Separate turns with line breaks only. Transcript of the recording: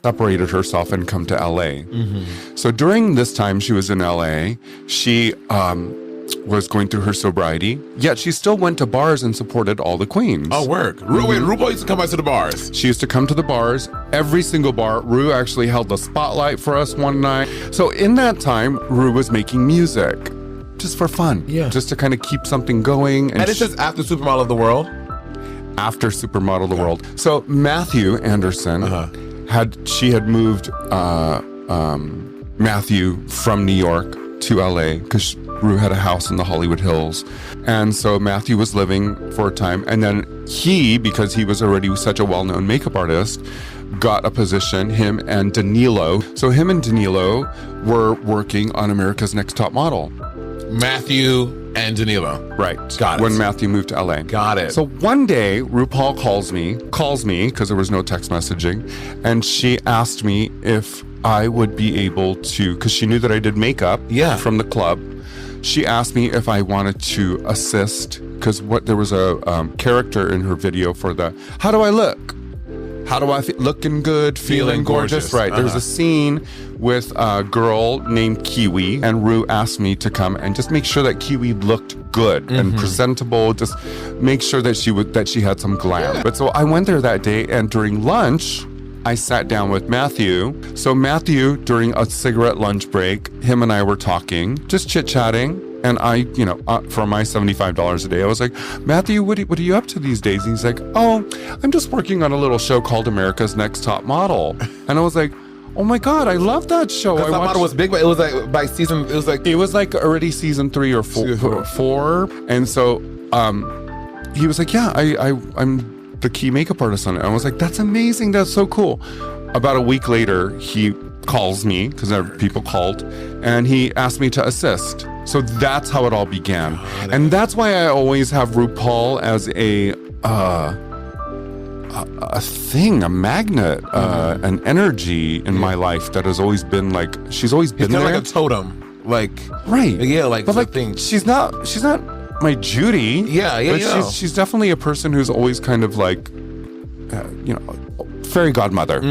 separated herself and come to LA. So during this time she was in LA, she was going through her sobriety, yet she still went to bars and supported all the queens.
Oh, work. Wait, RuPaul used to come by to the bars.
She used to come to the bars, every single bar. Ru actually held the spotlight for us one night. So in that time, Ru was making music just for fun.
Yeah.
Just to kind of keep something going.
And it's just after Supermodel of the World?
After Supermodel of the World. So Matthew Anderson had moved Matthew from New York to LA because Ru had a house in the Hollywood Hills. And so Matthew was living for a time. And then he, because he was already such a well-known makeup artist, got a position, him and Danilo. So him and Danilo were working on America's Next Top Model.
Matthew and Danilo.
Right.
Got it.
When Matthew moved to LA.
Got it.
So one day, RuPaul calls me, because there was no text messaging, and she asked me if I would be able to, because she knew that I did makeup from the club. She asked me if I wanted to assist, because there was a character in her video for the, how do I look? How do I feel? Looking good, feeling gorgeous. Right. There's a scene with a girl named Kiwi, and Ru asked me to come and just make sure that Kiwi looked good and presentable. Just make sure that she had some glam. But so I went there that day, and during lunch, I sat down with Matthew. So Matthew, during a cigarette lunch break, him and I were talking, just chit-chatting. And I, for my $75 a day, I was like, Matthew, what are you up to these days? And he's like, oh, I'm just working on a little show called America's Next Top Model. And I was like, oh my God, I love that show.
Top Model was big, but it was like by season, it was like
already season 3 or 4. And so he was like, yeah, I'm the key makeup artist on it. I was like, that's amazing. That's so cool. About a week later, he calls me, because people called, and he asked me to assist. So that's how it all began. And that's why I always have RuPaul as a thing, a magnet, an energy in my life that has always been like, she's always been there.
Like a totem. Like,
right.
Yeah, like,
but like,
thing.
She's not my Judy.
But
she's definitely a person who's always kind of like, fairy godmother.